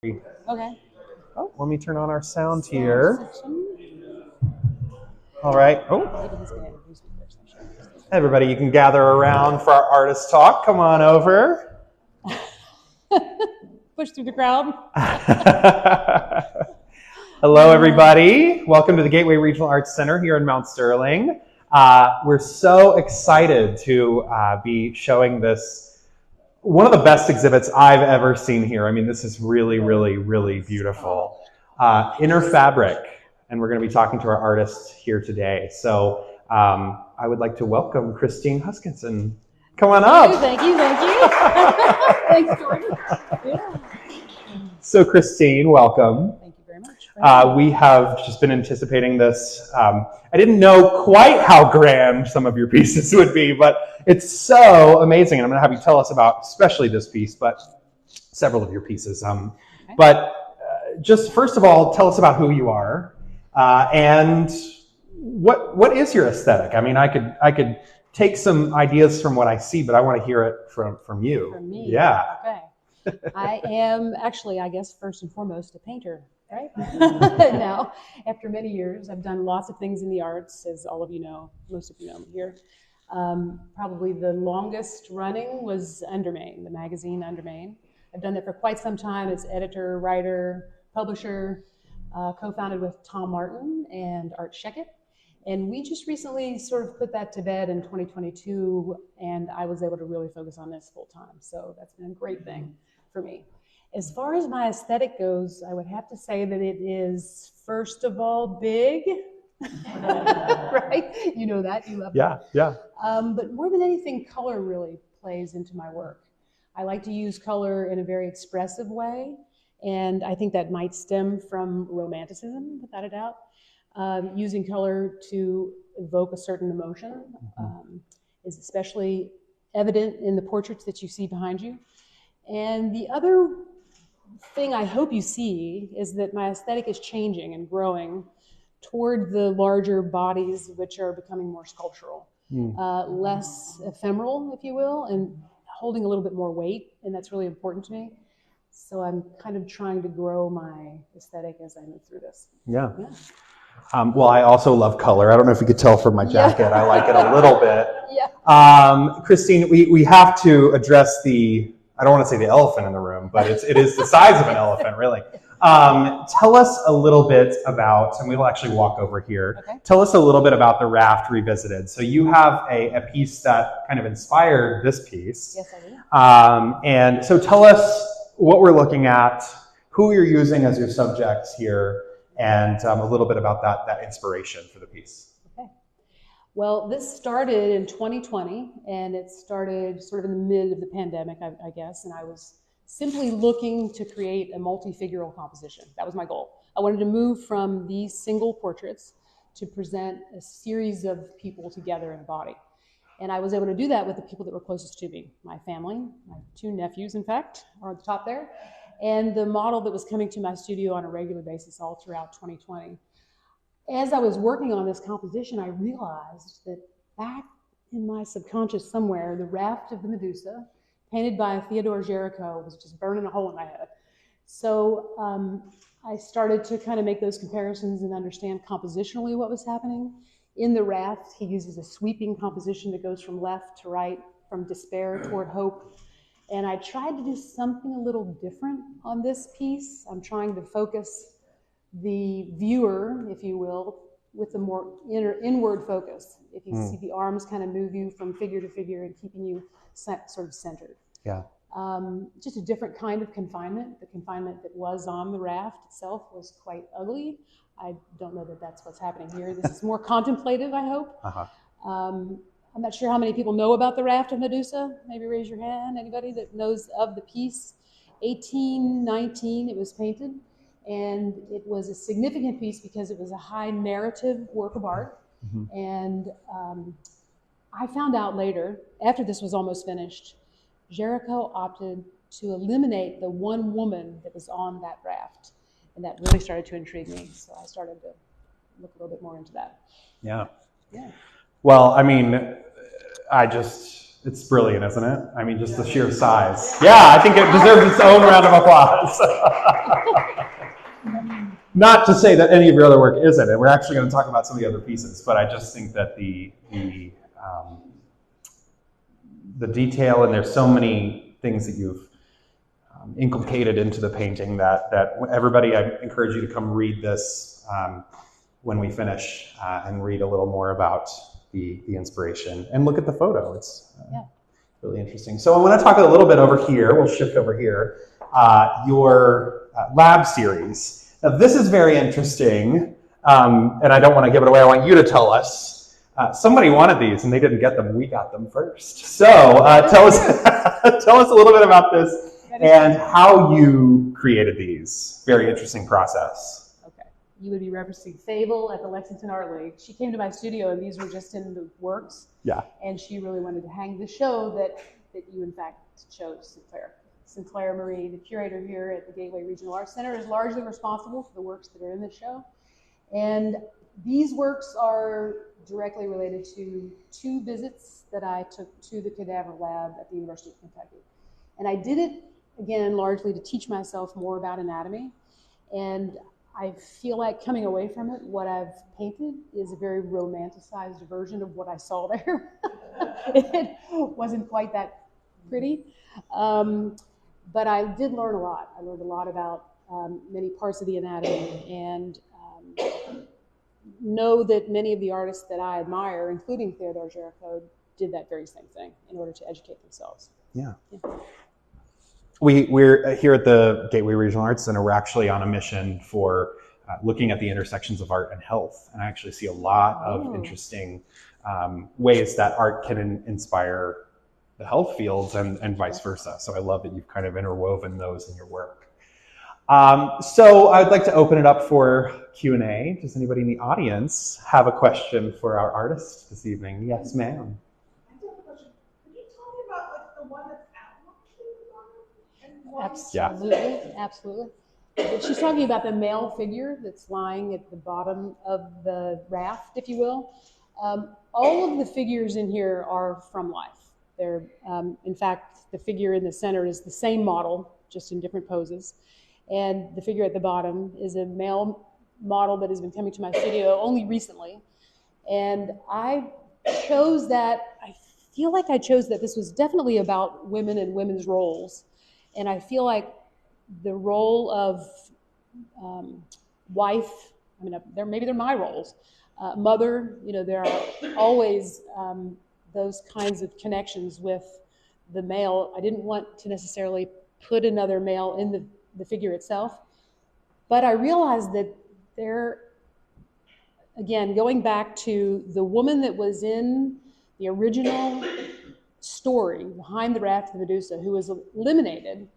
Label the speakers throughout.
Speaker 1: Okay.
Speaker 2: Oh, let me turn on our sound here. All right. Oh, everybody, you can gather around for our artist talk. Come on over.
Speaker 1: Push through the crowd.
Speaker 2: Hello, everybody. Welcome to the Gateway Regional Arts Center here in Mount Sterling. We're so excited to be showing this, one of the best exhibits I've ever seen here. I mean, this is really, really, really beautiful. Inner Fabric, and we're going to be talking to our artist here today. So I would like to welcome Christine Huskisson. Come on up.
Speaker 1: Thank you. Thanks, Jordan. Yeah.
Speaker 2: So Christine, welcome.
Speaker 1: Thank you very much.
Speaker 2: We have just been anticipating this. I didn't know quite how grand some of your pieces would be, but it's so amazing. And I'm going to have you tell us about, especially this piece, but several of your pieces.
Speaker 1: Okay.
Speaker 2: But just first of all, tell us about who you are and what is your aesthetic? I mean, I could take some ideas from what I see, but I want to hear it from you.
Speaker 1: From me?
Speaker 2: Yeah.
Speaker 1: Okay. I am actually, I guess, first and foremost, a painter, right? Now, after many years, I've done lots of things in the arts, as all of you know, most of you know me here. Probably the longest running was Undermain, the magazine Undermain. I've done that for quite some time as editor, writer, publisher, co-founded with Tom Martin and Art Sheckett. And we just recently sort of put that to bed in 2022, and I was able to really focus on this full time. So that's been a great thing for me. As far as my aesthetic goes, I would have to say that it is, first of all, big. Right? You know that, you love that.
Speaker 2: Yeah.
Speaker 1: But more than anything, color really plays into my work. I like to use color in a very expressive way, and I think that might stem from romanticism, without a doubt. Using color to evoke a certain emotion is especially evident in the portraits that you see behind you. And the other thing I hope you see is that my aesthetic is changing and growing toward the larger bodies, which are becoming more sculptural, less ephemeral, if you will, and holding a little bit more weight, and that's really important to me. So I'm kind of trying to grow my aesthetic as I move through this.
Speaker 2: Yeah. Well, I also love color. I don't know if you could tell from my jacket. I like it a little bit.
Speaker 1: Yeah.
Speaker 2: Christine, we have to address I don't want to say the elephant in the room, but it is the size of an elephant, really. Tell us a little bit about, and we'll actually walk over here.
Speaker 1: Okay.
Speaker 2: Tell us a little bit about the Raft Revisited. So you have a piece that kind of inspired this piece.
Speaker 1: Yes, I do.
Speaker 2: And so tell us what we're looking at, who you're using as your subjects here, and a little bit about that inspiration for the piece.
Speaker 1: Okay. Well, this started in 2020, and it started sort of in the mid of the pandemic, I guess, and I was simply looking to create a multi-figural composition. That was my goal. I wanted to move from these single portraits to present a series of people together in a body. And I was able to do that with the people that were closest to me. My family, my two nephews, in fact, are at the top there, and the model that was coming to my studio on a regular basis all throughout 2020. As I was working on this composition, I realized that back in my subconscious somewhere, the Raft of the Medusa, painted by Theodore Géricault, was just burning a hole in my head. So I started to kind of make those comparisons and understand compositionally what was happening. In the Raft, he uses a sweeping composition that goes from left to right, from despair toward hope. And I tried to do something a little different on this piece. I'm trying to focus the viewer, if you will, with a more inward focus. If you see the arms kind of move you from figure to figure and keeping you sort of centered.
Speaker 2: Yeah.
Speaker 1: Just a different kind of confinement. The confinement that was on the Raft itself was quite ugly. I don't know that that's what's happening here. This is more contemplative, I hope. I'm not sure how many people know about the Raft of Medusa. Maybe raise your hand. Anybody that knows of the piece? 1819 it was painted, and it was a significant piece because it was a high narrative work of art. And I found out later, after this was almost finished, Géricault opted to eliminate the one woman that was on that raft, and that really started to intrigue me. So I started to look a little bit more into that.
Speaker 2: Yeah.
Speaker 1: Yeah.
Speaker 2: Well, I mean, It's brilliant, isn't it? I mean, just the sheer size. Yeah, I think it deserves its own round of applause. Not to say that any of your other work isn't, and we're actually going to talk about some of the other pieces, but I just think that the detail, and there's so many things that you've inculcated into the painting that everybody, I encourage you to come read this when we finish and read a little more about the inspiration and look at the photo. It's really interesting. So I want to talk a little bit over here. We'll shift over here. Your lab series. Now this is very interesting, and I don't want to give it away. I want you to tell us. Somebody wanted these and they didn't get them. We got them first. So tell us a little bit about this and how you created these. Very interesting process.
Speaker 1: Okay. You would be referencing Fable at the Lexington Art League. She came to my studio and these were just in the works.
Speaker 2: Yeah.
Speaker 1: And she really wanted to hang the show that you in fact chose, Sinclair. Sinclair Marie, the curator here at the Gateway Regional Arts Center, is largely responsible for the works that are in the show. And these works are directly related to 2 visits that I took to the cadaver lab at the University of Kentucky. And I did it, again, largely to teach myself more about anatomy. And I feel like coming away from it, what I've painted is a very romanticized version of what I saw there. It wasn't quite that pretty. But I did learn a lot. I learned a lot about many parts of the anatomy, and know that many of the artists that I admire, including Theodore Géricault, did that very same thing in order to educate themselves.
Speaker 2: Yeah. We're here at the Gateway Regional Arts Center. We're actually on a mission for looking at the intersections of art and health. And I actually see a lot of interesting ways that art can inspire the health fields and vice versa. So I love that you've kind of interwoven those in your work. So I'd like to open it up for Q&A. Does anybody in the audience have a question for our artist this evening? Yes, ma'am.
Speaker 3: I do have a question. Could you tell me about like the one that's out and why?
Speaker 1: Absolutely, absolutely. She's talking about the male figure that's lying at the bottom of the raft, if you will. All of the figures in here are from life. They're, in fact, the figure in the center is the same model, just in different poses. And the figure at the bottom is a male model that has been coming to my studio only recently. And I chose that, I feel like I chose that this was definitely about women and women's roles. And I feel like the role of wife, I mean, maybe they're my roles. Mother, you know, there are always those kinds of connections with the male. I didn't want to necessarily put another male in the figure itself, but I realized that there, again, going back to the woman that was in the original story behind the raft of the Medusa, who was eliminated,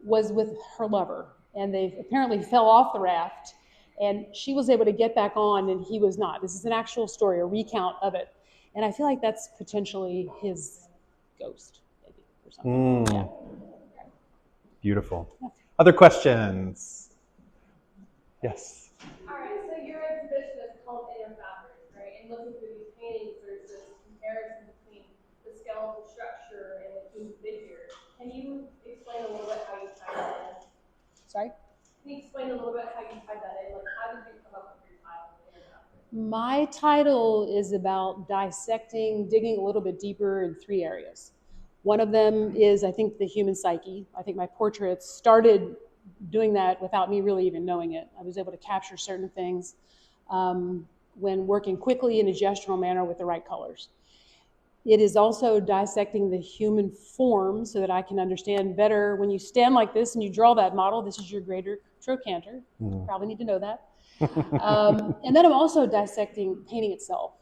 Speaker 1: was with her lover, and they apparently fell off the raft, and she was able to get back on and he was not. This is an actual story, a recount of it, and I feel like that's potentially his ghost, maybe, or something. Yeah.
Speaker 2: Beautiful. Yeah. Other questions? Yes.
Speaker 4: All right, so your exhibition is called Inner Fabric, right? And looking through these paintings, there's this comparison between the skeletal structure and the human figure. Can you explain a little bit how you tied that in?
Speaker 1: Sorry?
Speaker 4: Can you explain a little bit how you tied that in? Like, how did you come up with your title, Inner Fabric?
Speaker 1: My title is about dissecting, digging a little bit deeper in 3 areas. One of them is, I think, the human psyche. I think my portraits started doing that without me really even knowing it. I was able to capture certain things when working quickly in a gestural manner with the right colors. It is also dissecting the human form so that I can understand better when you stand like this and you draw that model. This is your greater trochanter. You probably need to know that. And then I'm also dissecting painting itself.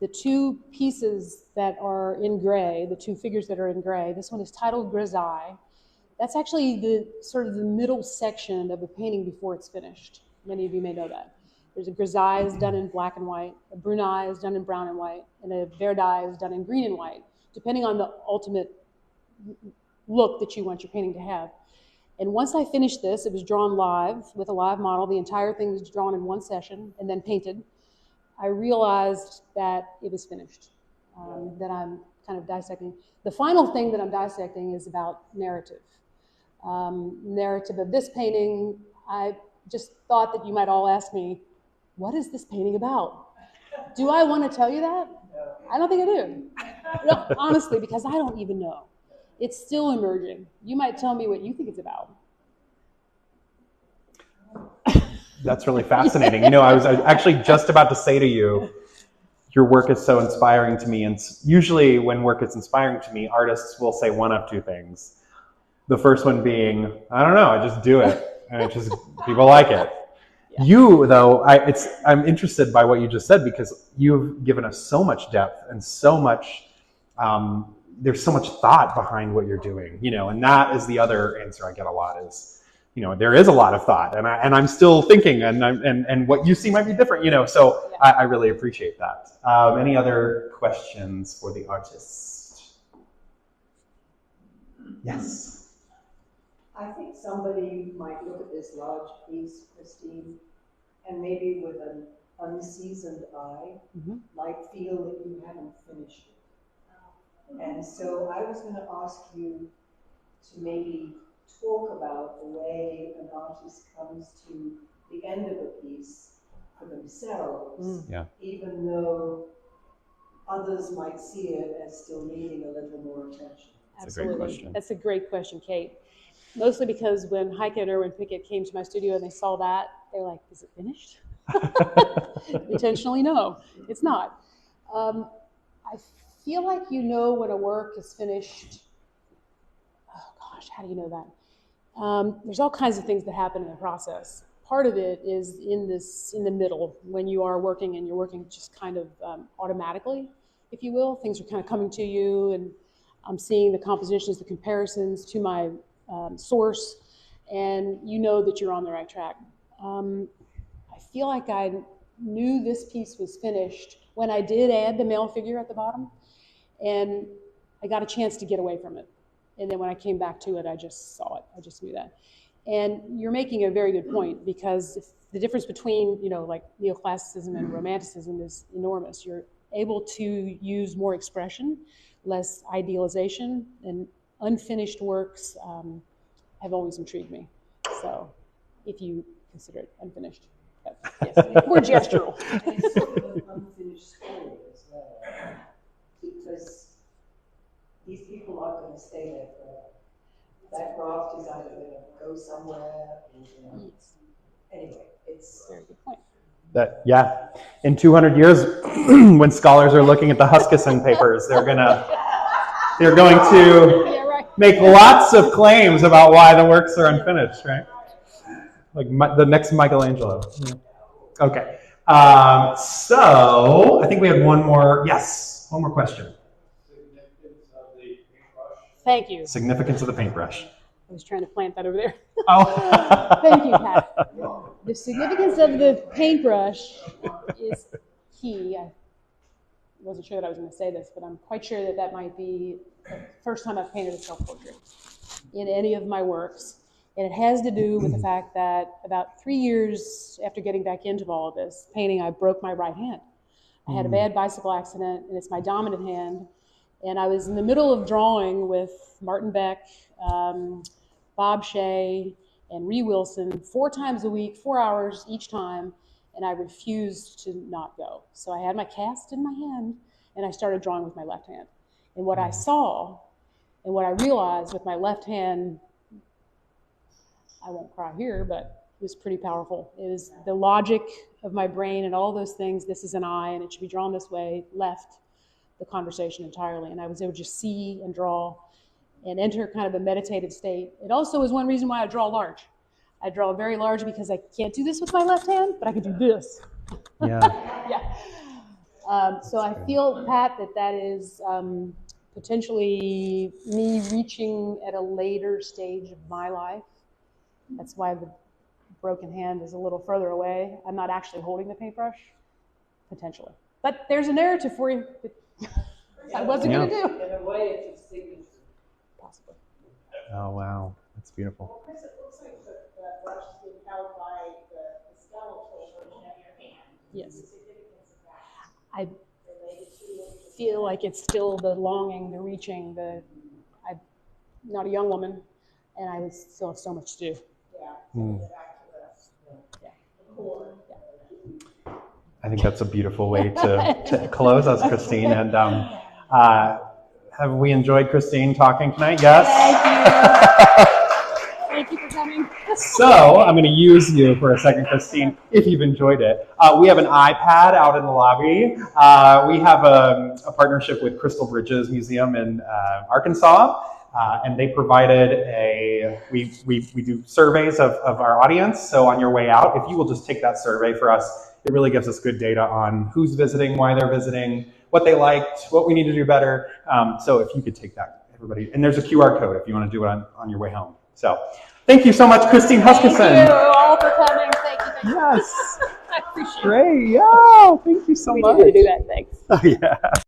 Speaker 1: The 2 pieces that are in gray, the 2 figures that are in gray, this one is titled Grisaille. That's actually the sort of the middle section of the painting before it's finished. Many of you may know that. There's a Grisaille is done in black and white, a Brunaille is done in brown and white, and a Verdaille is done in green and white, depending on the ultimate look that you want your painting to have. And once I finished this, it was drawn live with a live model. The entire thing was drawn in one session and then painted. I realized that it was finished, that I'm kind of dissecting. The final thing that I'm dissecting is about narrative. Narrative of this painting. I just thought that you might all ask me, what is this painting about? Do I want to tell you that? I don't think I do. No, honestly, because I don't even know. It's still emerging. You might tell me what you think it's about.
Speaker 2: That's really fascinating. You know, I was actually just about to say to you, your work is so inspiring to me. And usually when work is inspiring to me, artists will say one of two things. The first one being, I don't know, I just do it. And it just, people like it. Yeah. You, though, I'm interested by what you just said, because you've given us so much depth and so much, there's so much thought behind what you're doing, you know, and that is the other answer I get a lot is, you know, there is a lot of thought, and I'm still thinking, and what you see might be different, you know, so yeah. I really appreciate that. Any other questions for the artist? Yes.
Speaker 3: I think somebody might look at this large piece, Christine, and maybe with an unseasoned eye, might feel that you haven't finished it. And so I was going to ask you to maybe talk about the way an artist comes to the end of a piece for themselves, even though others might see it as still needing a little more attention.
Speaker 2: That's a great question.
Speaker 1: That's a great question, Kate. Mostly because when Heike and Erwin Pickett came to my studio and they saw that, they're like, is it finished? Intentionally, no, it's not. I feel like you know when a work is finished. Oh gosh, how do you know that? There's all kinds of things that happen in the process. Part of it is in the middle, when you are working and you're working just kind of automatically, if you will. Things are kind of coming to you, and I'm seeing the compositions, the comparisons to my source, and you know that you're on the right track. I feel like I knew this piece was finished when I did add the male figure at the bottom, and I got a chance to get away from it. And then when I came back to it, I just saw it. I just knew that. And you're making a very good point, because if the difference between, you know, like neoclassicism and romanticism is enormous. You're able to use more expression, less idealization, and unfinished works have always intrigued me. So if you consider it unfinished, but yes, more gestural.
Speaker 3: And it's sort of an unfinished story as well, because these people aren't going to stay there forever. That graft is either going to go somewhere, or, you know. Anyway, it's
Speaker 1: a very good point.
Speaker 2: That, yeah, in 200 years, when scholars are looking at the Huskisson papers, they're going to make lots of claims about why the works are unfinished, right? Like the next Michelangelo. Okay. So I think we have one more. Yes, one more question.
Speaker 1: Thank you.
Speaker 2: Significance of the paintbrush.
Speaker 1: I was trying to plant that over there.
Speaker 2: Oh.
Speaker 1: Thank you, Pat. The significance of the paintbrush is key. I wasn't sure that I was going to say this, but I'm quite sure that that might be the first time I've painted a self-portrait in any of my works. And it has to do with the fact that about 3 years after getting back into all of this painting, I broke my right hand. I had a bad bicycle accident, and it's my dominant hand. And I was in the middle of drawing with Martin Beck, Bob Shea, and Ree Wilson 4 times a week, 4 hours each time, and I refused to not go. So I had my cast in my hand, and I started drawing with my left hand. And what I saw, and what I realized with my left hand, I won't cry here, but it was pretty powerful. It was the logic of my brain and all those things. This is an eye, and it should be drawn this way, left the conversation entirely. And I was able to just see and draw and enter kind of a meditative state. It also is one reason why I draw large. I draw very large because I can't do this with my left hand, but I can do this.
Speaker 2: Yeah.
Speaker 1: Yeah. So I feel, Pat, that is potentially me reaching at a later stage of my life. That's why the broken hand is a little further away. I'm not actually holding the paintbrush, potentially. But there's a narrative for you that I wasn't going to do.
Speaker 3: in a way it's a signature.
Speaker 1: Possibly.
Speaker 2: Oh, wow. That's beautiful.
Speaker 3: Chris, it looks like the brush is being held by the skeletal version of your hand.
Speaker 1: Yes.
Speaker 3: The significance of that related to
Speaker 1: feel like it's still the longing, the reaching, I'm not a young woman, and I still have so much to do.
Speaker 2: I think that's a beautiful way to close us, Christine. And have we enjoyed Christine talking tonight? Yes?
Speaker 1: Thank you for coming.
Speaker 2: So I'm going to use you for a second, Christine, if you've enjoyed it. We have an iPad out in the lobby. We have a partnership with Crystal Bridges Museum in Arkansas. And they provided we do surveys of our audience. So on your way out, if you will just take that survey for us, it really gives us good data on who's visiting, why they're visiting, what they liked, what we need to do better. So if you could take that, everybody. And there's a QR code if you want to do it on your way home. So thank you so much, Christine Huskisson.
Speaker 1: Thank you all for coming. Thank you.
Speaker 2: Yes.
Speaker 1: I appreciate it.
Speaker 2: Great. Yeah. Thank you so much.
Speaker 1: We need to do that. Thanks.
Speaker 2: Oh, yeah.